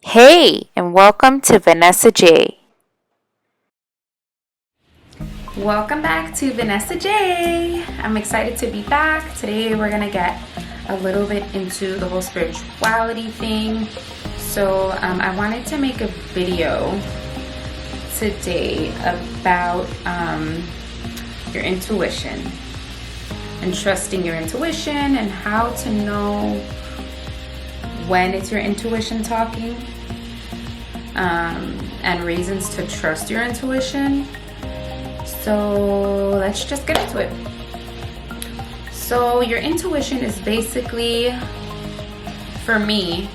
Hey, and welcome to Vanessa J. Welcome back to Vanessa J. I'm excited to be back. Today we're gonna get a little bit into the whole spirituality thing. So I wanted to make a video today about your intuition and trusting your intuition and how to know when it's your intuition talking, and reasons to trust your intuition. So let's just get into it. So your intuition is basically, for me,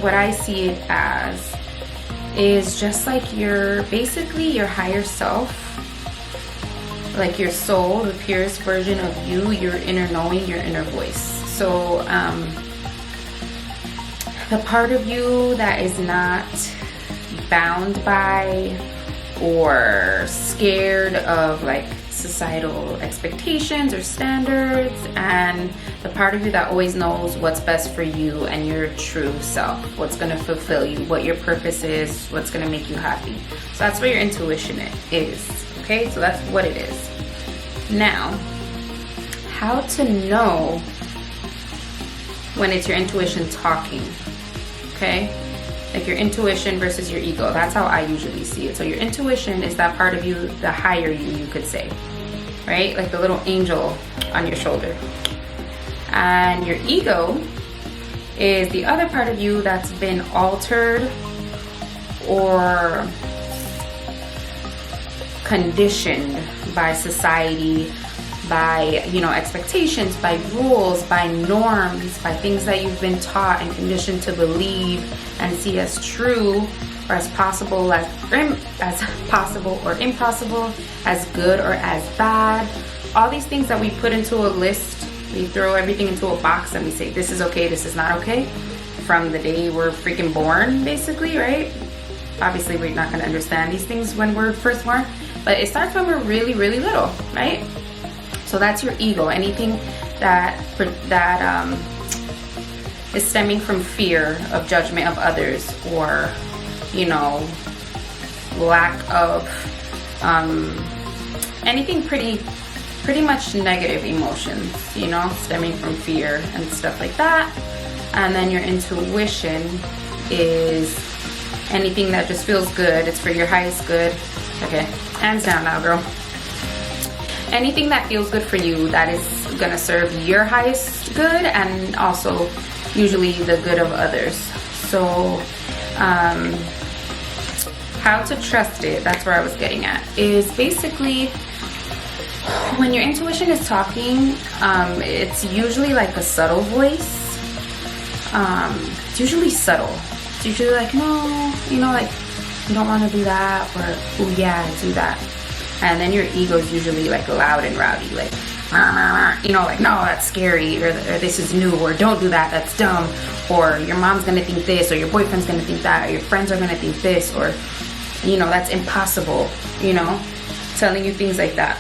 what I see it as is just like basically your higher self, like your soul, the purest version of you, your inner knowing, your inner voice. So the part of you that is not bound by or scared of like societal expectations or standards, and the part of you that always knows what's best for you and your true self, what's going to fulfill you, what your purpose is, what's going to make you happy. So that's what your intuition is. Okay, so that's what it is. Now, how to know when it's your intuition talking? Okay, like your intuition versus your ego. That's how I usually see it. So your intuition is that part of you, the higher you could say, right? Like the little angel on your shoulder. And your ego is the other part of you that's been altered or conditioned by society, by expectations, by rules, by norms, by things that you've been taught and conditioned to believe and see as true or as possible, as possible or impossible, as good or as bad. All these things that we put into a list, we throw everything into a box and we say this is okay, this is not okay, from the day we're freaking born, basically, right? Obviously we're not going to understand these things when we're first born, but it starts when we're really, really little, right? So that's your ego. Anything that is stemming from fear of judgment of others, or lack of anything pretty much negative emotions, stemming from fear and stuff like that. And then your intuition is anything that just feels good. It's for your highest good. Okay, hands down now, girl. Anything that feels good for you, that is gonna serve your highest good and also usually the good of others. So how to trust it, that's where I was getting at, is basically when your intuition is talking, it's usually like a subtle voice. It's usually subtle. It's usually like, no, like you don't want to do that, or oh yeah, do that. And then your ego is usually like loud and rowdy, like, like, no, that's scary, or this is new, or don't do that, that's dumb, or your mom's gonna think this, or your boyfriend's gonna think that, or your friends are gonna think this, or that's impossible, telling you things like that.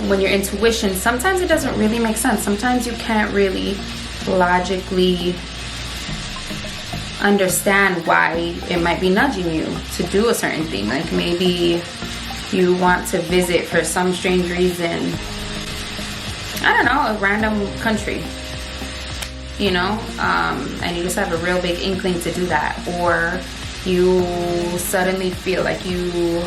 When your intuition, sometimes it doesn't really make sense. Sometimes you can't really logically understand why it might be nudging you to do a certain thing. Like maybe you want to visit for some strange reason, I don't know, a random country, and you just have a real big inkling to do that. Or you suddenly feel like you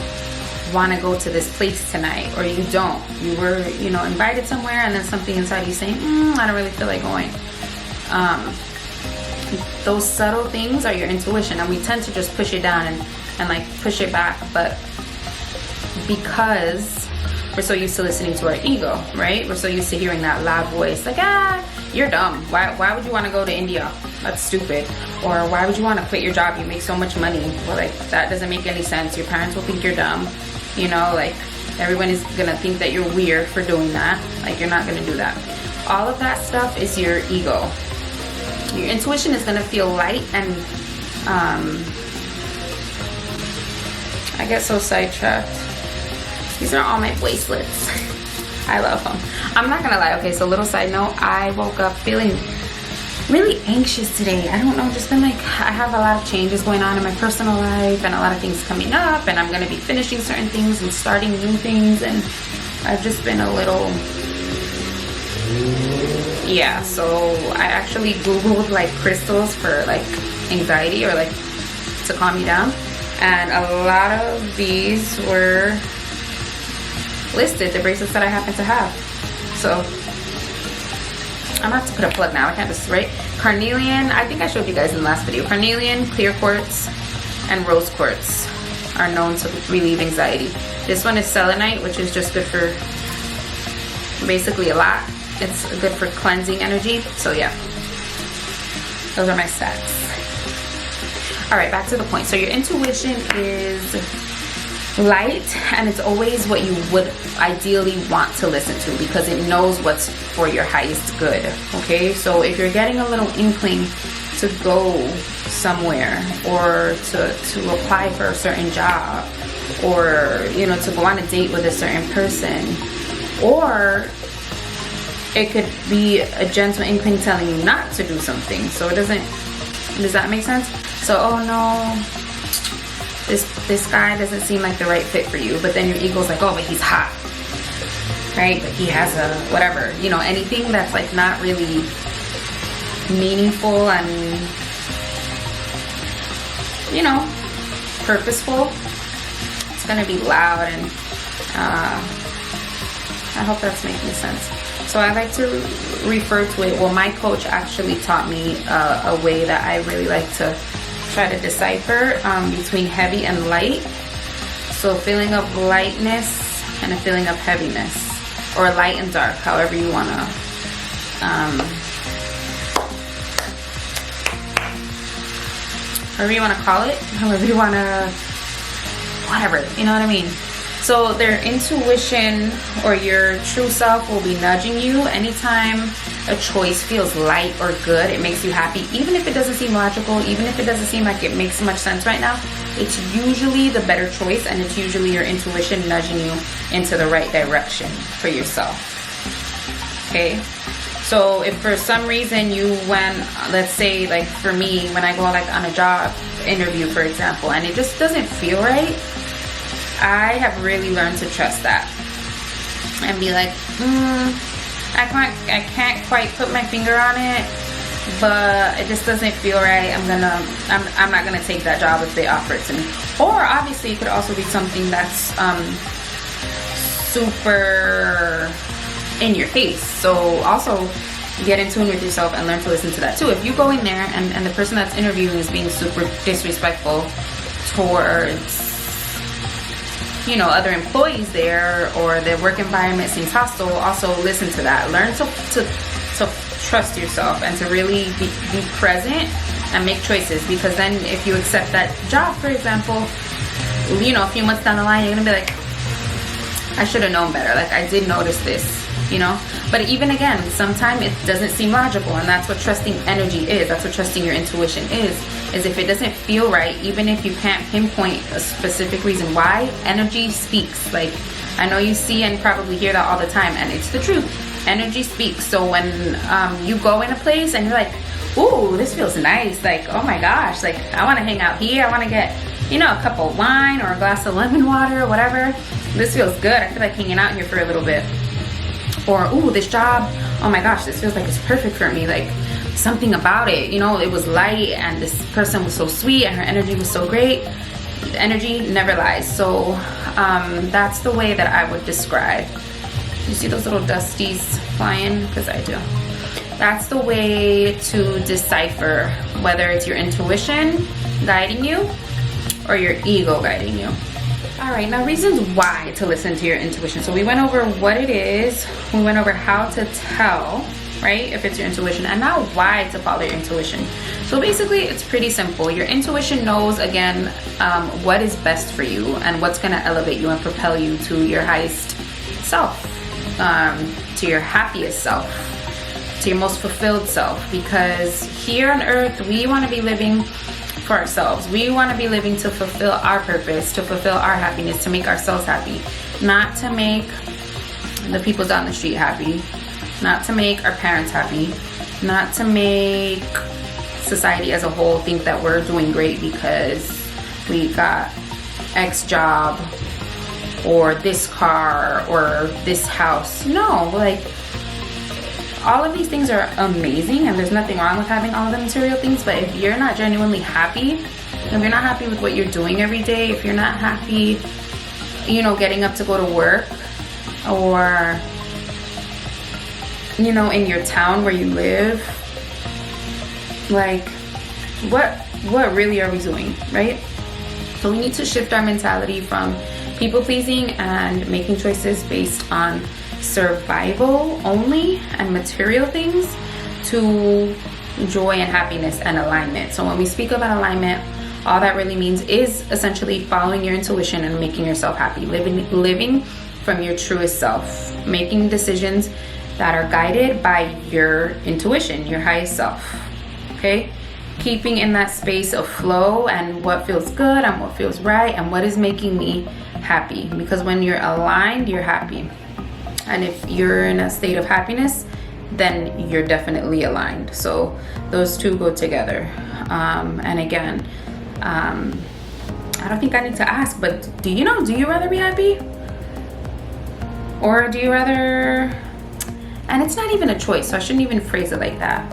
want to go to this place tonight, or you don't. You were, invited somewhere, and then something inside you saying, I don't really feel like going. Those subtle things are your intuition, and we tend to just push it down and like push it back, but because we're so used to listening to our ego, right? We're so used to hearing that loud voice, like, you're dumb. Why would you want to go to India? That's stupid. Or why would you want to quit your job? You make so much money. Well, like, that doesn't make any sense. Your parents will think you're dumb. Like, everyone is going to think that you're weird for doing that. Like, you're not going to do that. All of that stuff is your ego. Your intuition is going to feel light and, I get so sidetracked. These are all my bracelets. I love them. I'm not gonna lie. Okay, so little side note, I woke up feeling really anxious today. I don't know, just been like, I have a lot of changes going on in my personal life and a lot of things coming up, and I'm gonna be finishing certain things and starting new things, and I've just been a little, yeah. So I actually Googled like crystals for like anxiety, or like to calm you down, and a lot of these were listed, the bracelets that I happen to have. So I'm gonna have to put a plug now. I can't just, right? Carnelian, I think I showed you guys in the last video. Carnelian, clear quartz, and rose quartz are known to relieve anxiety. This one is selenite, which is just good for basically a lot. It's good for cleansing energy. So yeah, those are my stats. All right, back to the point. So your intuition is light, and it's always what you would ideally want to listen to, because it knows what's for your highest good. Okay, so if you're getting a little inkling to go somewhere, or to apply for a certain job, or you know, to go on a date with a certain person, or it could be a gentle inkling telling you not to do something, so it doesn't, does that make sense? So, oh no, this guy doesn't seem like the right fit for you, but then your ego's like, oh, but he's hot, right? But he has a whatever, you know, anything that's like not really meaningful and, you know, purposeful, it's gonna be loud, and I hope that's making sense. So I like to refer to it, well, my coach actually taught me a way that I really like to try to decipher between heavy and light. So a feeling of lightness and a feeling of heaviness, or light and dark, however you want to however you want to call it, however you want to, whatever, you know what I mean? So their intuition or your true self will be nudging you anytime a choice feels light or good. It makes you happy, even if it doesn't seem logical, even if it doesn't seem like it makes much sense right now. It's usually the better choice, and it's usually your intuition nudging you into the right direction for yourself. Okay, so if for some reason you went, let's say like for me, when I go like on a job interview, for example, and it just doesn't feel right, I have really learned to trust that and be like, I can't quite put my finger on it, but it just doesn't feel right. I'm not gonna take that job if they offer it to me. Or obviously it could also be something that's super in your face. So also get in tune with yourself and learn to listen to that too. If you go in there and the person that's interviewing is being super disrespectful towards, you know, other employees there, or their work environment seems hostile, also listen to that. Learn to trust yourself and to really be present and make choices, because then if you accept that job, for example, you know, a few months down the line, you're gonna be like, I should have known better, like I did notice this, you know. But even again, sometimes it doesn't seem logical, and that's what trusting energy is. That's what trusting your intuition is if it doesn't feel right, even if you can't pinpoint a specific reason why, energy speaks. Like, I know you see and probably hear that all the time, and it's the truth. Energy speaks. So when you go in a place and you're like, ooh, this feels nice, like, oh my gosh, like I want to hang out here, I want to get, you know, a cup of wine or a glass of lemon water or whatever, this feels good, I feel like hanging out here for a little bit. Or, ooh, this job, oh my gosh, this feels like it's perfect for me, like something about it, you know, it was light and this person was so sweet and her energy was so great. The energy never lies. So that's the way that I would describe. You see those little dusties flying? Because I do. That's the way to decipher whether it's your intuition guiding you or your ego guiding you. All right, now reasons why to listen to your intuition. So we went over what it is, we went over how to tell, right, if it's your intuition, and now why to follow your intuition. So basically it's pretty simple. Your intuition knows, again, what is best for you and what's going to elevate you and propel you to your highest self, to your happiest self, to your most fulfilled self. Because here on earth we want to be living for ourselves. We want to be living to fulfill our purpose, to fulfill our happiness, to make ourselves happy, not to make the people down the street happy, not to make our parents happy, not to make society as a whole think that we're doing great because we got X job or this car or this house. No, like, all of these things are amazing and there's nothing wrong with having all the material things, but if you're not genuinely happy, if you're not happy with what you're doing every day, if you're not happy, you know, getting up to go to work, or, you know, in your town where you live, like, what really are we doing, right? So we need to shift our mentality from people pleasing and making choices based on survival only and material things to joy and happiness and alignment. So when we speak about alignment, all that really means is essentially following your intuition and making yourself happy, living from your truest self, making decisions that are guided by your intuition, your highest self. Okay, keeping in that space of flow and what feels good and what feels right and what is making me happy, because when you're aligned, you're happy. And if you're in a state of happiness, then you're definitely aligned. So those two go together. And again, I don't think I need to ask, but do you rather be happy? Or do you rather, and it's not even a choice, so I shouldn't even phrase it like that.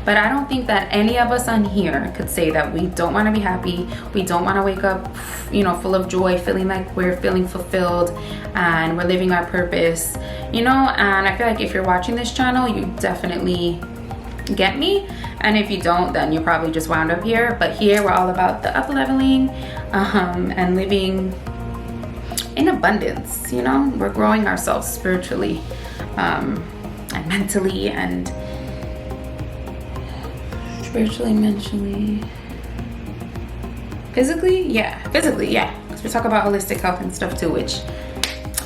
But I don't think that any of us on here could say that we don't want to be happy. We don't want to wake up, you know, full of joy, feeling like we're feeling fulfilled and we're living our purpose, you know. And I feel like if you're watching this channel, you definitely get me. And if you don't, then you probably just wound up here. But here we're all about the up leveling and living in abundance, you know. We're growing ourselves spiritually and mentally and spiritually, mentally, physically, yeah, because we talk about holistic health and stuff too, which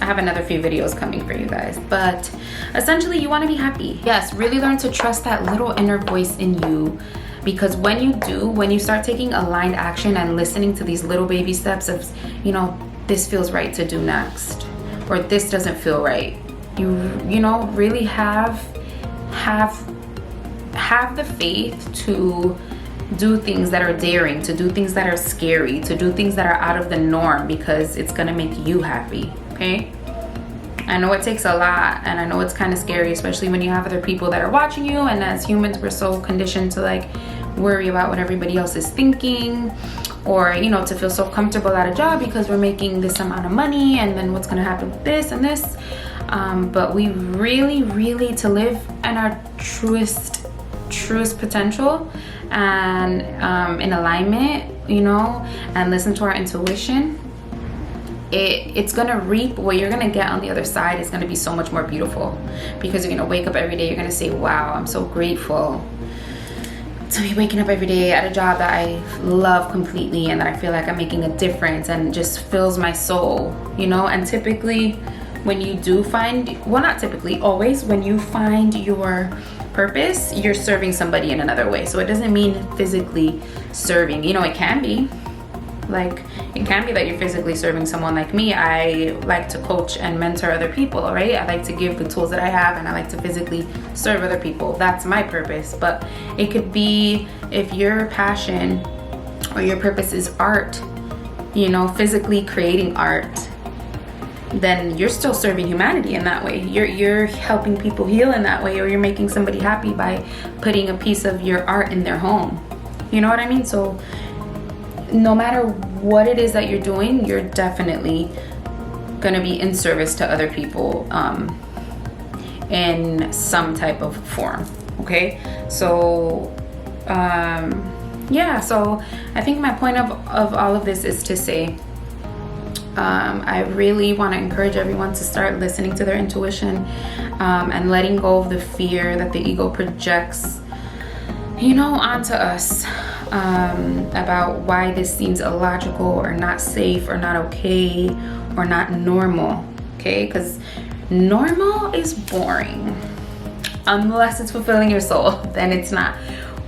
I have another few videos coming for you guys. But essentially, you want to be happy. Yes, really learn to trust that little inner voice in you, because when you do, when you start taking aligned action and listening to these little baby steps of, you know, this feels right to do next, or this doesn't feel right, you know, really have the faith to do things that are daring, to do things that are scary, to do things that are out of the norm, because it's gonna make you happy. Okay, I know it takes a lot, and I know it's kind of scary, especially when you have other people that are watching you, and as humans we're so conditioned to like worry about what everybody else is thinking, or, you know, to feel so comfortable at a job because we're making this amount of money, and then what's gonna happen with this and this. But we really to live in our truest potential and in alignment, you know, and listen to our intuition, it's gonna reap what you're gonna get on the other side is gonna be so much more beautiful, because you're gonna wake up every day, you're gonna say, wow, I'm so grateful to be waking up every day at a job that I love completely and that I feel like I'm making a difference and just fills my soul, you know. And typically when you do find, well, not typically, always, when you find your purpose, you're serving somebody in another way. So it doesn't mean physically serving, you know. It can be like, it can be that you're physically serving someone. Like me, I like to coach and mentor other people, right? I like to give the tools that I have, and I like to physically serve other people. That's my purpose. But it could be, if your passion or your purpose is art, you know, physically creating art, then you're still serving humanity in that way. You're helping people heal in that way, or you're making somebody happy by putting a piece of your art in their home. You know what I mean? So no matter what it is that you're doing, you're definitely gonna be in service to other people in some type of form. Okay, so yeah, so I think my point of all of this is to say, I really want to encourage everyone to start listening to their intuition and letting go of the fear that the ego projects, you know, onto us about why this seems illogical or not safe or not okay or not normal. Okay, because normal is boring unless it's fulfilling your soul. Then it's not.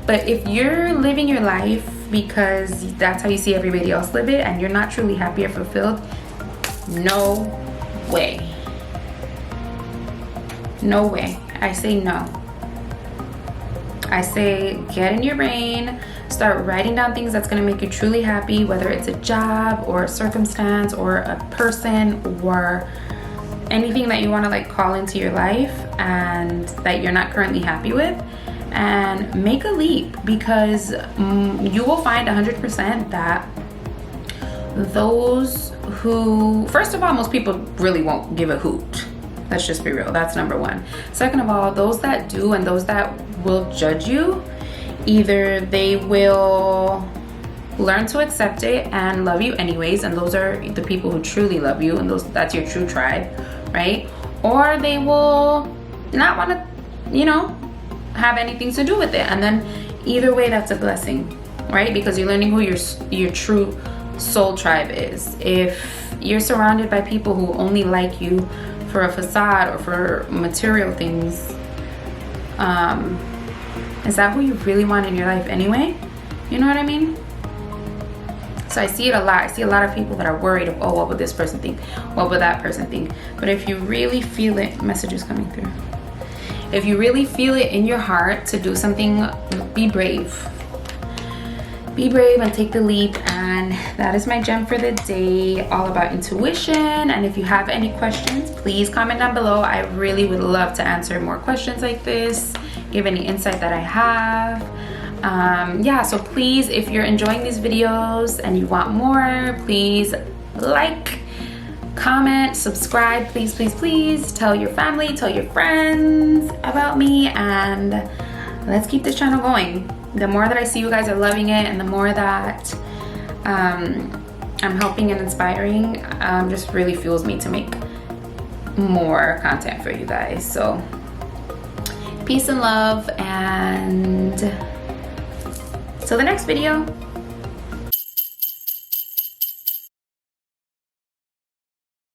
But if you're living your life because that's how you see everybody else live it, and you're not truly happy or fulfilled, no way. No way. I say no. I say get in your brain, start writing down things that's going to make you truly happy, whether it's a job or a circumstance or a person or anything that you want to like call into your life and that you're not currently happy with, and make a leap, because you will find 100% that those who, first of all, most people really won't give a hoot. Let's just be real. That's number one. Second of all, those that do and those that will judge you, either they will learn to accept it and love you anyways, and those are the people who truly love you, and that's your true tribe, right? Or they will not want to, you know, have anything to do with it. And then either way, that's a blessing, right? Because you're learning who your true soul tribe is. If you're surrounded by people who only like you for a facade or for material things, is that who you really want in your life anyway? You know what I mean? So I see it a lot. I see a lot of people that are worried of, oh, what would this person think? What would that person think? But if you really feel it, messages coming through. If you really feel it in your heart to do something, be brave. Be brave and take the leap. And that is my gem for the day, all about intuition. And if you have any questions, please comment down below. I really would love to answer more questions like this, give any insight that I have. Yeah, so please, if you're enjoying these videos and you want more, please like, comment, subscribe, please, please, please. Tell your family, tell your friends about me, and let's keep this channel going. The more that I see you guys are loving it, and the more that I'm helping and inspiring, just really fuels me to make more content for you guys. So peace and love, and till the next video.